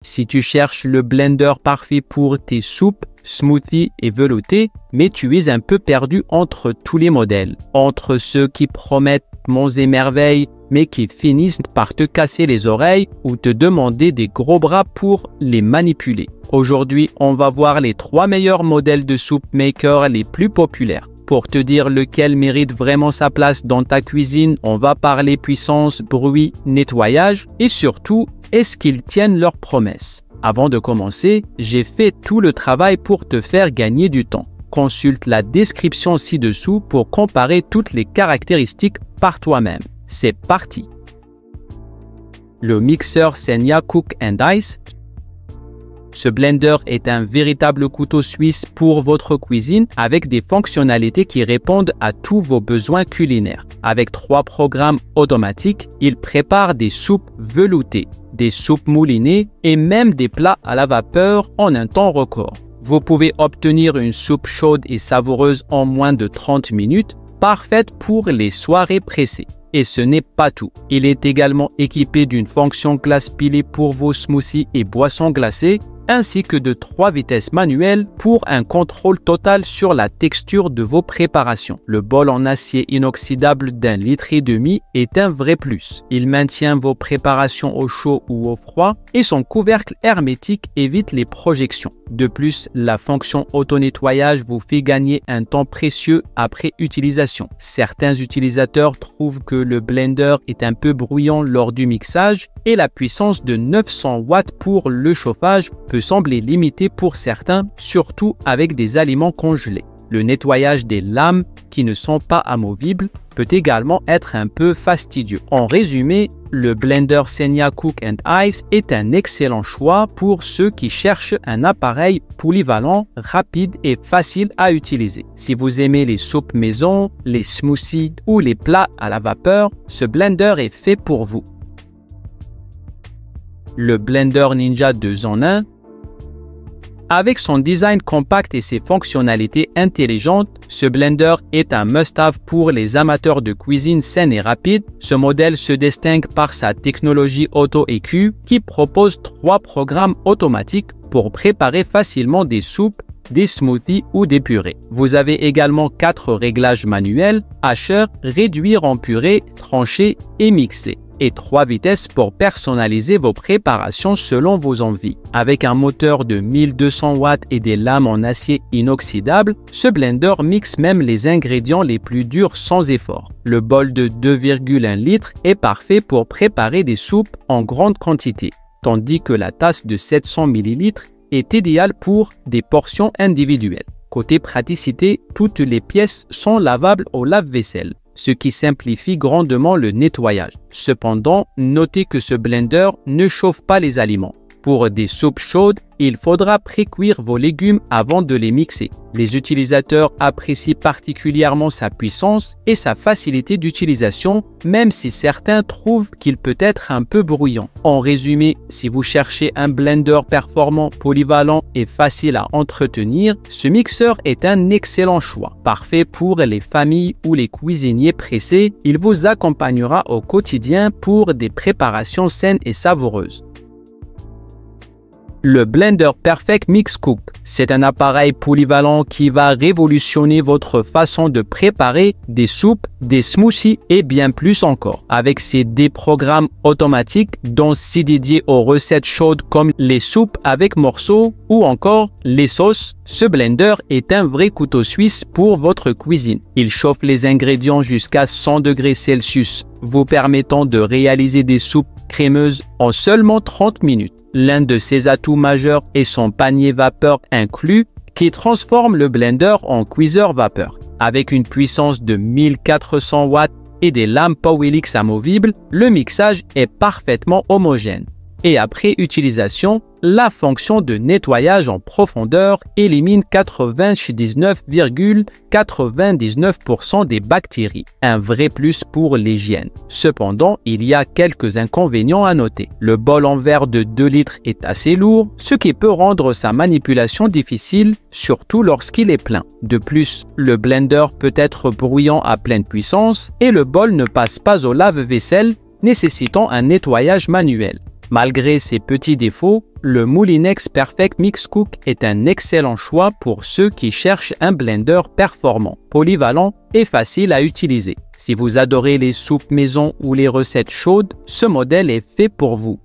Si tu cherches le blender parfait pour tes soupes, smoothies et veloutés, mais tu es un peu perdu entre tous les modèles, entre ceux qui promettent monts et merveilles, mais qui finissent par te casser les oreilles ou te demander des gros bras pour les manipuler. Aujourd'hui, on va voir les 3 meilleurs modèles de soup maker les plus populaires. Pour te dire lequel mérite vraiment sa place dans ta cuisine, on va parler puissance, bruit, nettoyage et surtout, est-ce qu'ils tiennent leurs promesses? Avant de commencer, j'ai fait tout le travail pour te faire gagner du temps. Consulte la description ci-dessous pour comparer toutes les caractéristiques par toi-même. C'est parti! Le mixeur Senya Cook & Ice. Ce blender est un véritable couteau suisse pour votre cuisine avec des fonctionnalités qui répondent à tous vos besoins culinaires. Avec 3 programmes automatiques, il prépare des soupes veloutées, des soupes moulinées et même des plats à la vapeur en un temps record. Vous pouvez obtenir une soupe chaude et savoureuse en moins de 30 minutes, parfaite pour les soirées pressées. Et ce n'est pas tout. Il est également équipé d'une fonction glace pilée pour vos smoothies et boissons glacées, ainsi que de 3 vitesses manuelles pour un contrôle total sur la texture de vos préparations. Le bol en acier inoxydable d'1,5 litre est un vrai plus. Il maintient vos préparations au chaud ou au froid et son couvercle hermétique évite les projections. De plus, la fonction auto-nettoyage vous fait gagner un temps précieux après utilisation. Certains utilisateurs trouvent que le blender est un peu bruyant lors du mixage et la puissance de 900 watts pour le chauffage peut sembler limitée pour certains, surtout avec des aliments congelés. Le nettoyage des lames qui ne sont pas amovibles peut également être un peu fastidieux. En résumé, le blender Senya Cook & Ice est un excellent choix pour ceux qui cherchent un appareil polyvalent, rapide et facile à utiliser. Si vous aimez les soupes maison, les smoothies ou les plats à la vapeur, ce blender est fait pour vous. Le Blender Ninja 2 en 1. Avec son design compact et ses fonctionnalités intelligentes, ce blender est un must-have pour les amateurs de cuisine saine et rapide. Ce modèle se distingue par sa technologie auto-EQ qui propose 3 programmes automatiques pour préparer facilement des soupes, des smoothies ou des purées. Vous avez également 4 réglages manuels, hacher, réduire en purée, trancher et mixer, et 3 vitesses pour personnaliser vos préparations selon vos envies. Avec un moteur de 1200 watts et des lames en acier inoxydable, ce blender mixe même les ingrédients les plus durs sans effort. Le bol de 2,1 litres est parfait pour préparer des soupes en grande quantité, tandis que la tasse de 700 ml est idéale pour des portions individuelles. Côté praticité, toutes les pièces sont lavables au lave-vaisselle, ce qui simplifie grandement le nettoyage. Cependant, notez que ce blender ne chauffe pas les aliments. Pour des soupes chaudes, il faudra pré-cuire vos légumes avant de les mixer. Les utilisateurs apprécient particulièrement sa puissance et sa facilité d'utilisation, même si certains trouvent qu'il peut être un peu bruyant. En résumé, si vous cherchez un blender performant, polyvalent et facile à entretenir, ce mixeur est un excellent choix. Parfait pour les familles ou les cuisiniers pressés, il vous accompagnera au quotidien pour des préparations saines et savoureuses. Le Blender Perfect Mix Cook. C'est un appareil polyvalent qui va révolutionner votre façon de préparer des soupes, des smoothies et bien plus encore. Avec ses 10 programmes automatiques, dont 6 dédiés aux recettes chaudes comme les soupes avec morceaux ou encore les sauces, ce blender est un vrai couteau suisse pour votre cuisine. Il chauffe les ingrédients jusqu'à 100 degrés Celsius, vous permettant de réaliser des soupes crémeuses en seulement 30 minutes. L'un de ses atouts majeurs est son panier vapeur inclus qui transforme le blender en cuiseur vapeur. Avec une puissance de 1400 watts et des lames Powellix amovibles, le mixage est parfaitement homogène. Et après utilisation, la fonction de nettoyage en profondeur élimine 99,99% des bactéries. Un vrai plus pour l'hygiène. Cependant, il y a quelques inconvénients à noter. Le bol en verre de 2 litres est assez lourd, ce qui peut rendre sa manipulation difficile, surtout lorsqu'il est plein. De plus, le blender peut être bruyant à pleine puissance et le bol ne passe pas au lave-vaisselle, nécessitant un nettoyage manuel. Malgré ses petits défauts, le Moulinex Perfect Mix Cook est un excellent choix pour ceux qui cherchent un blender performant, polyvalent et facile à utiliser. Si vous adorez les soupes maison ou les recettes chaudes, ce modèle est fait pour vous.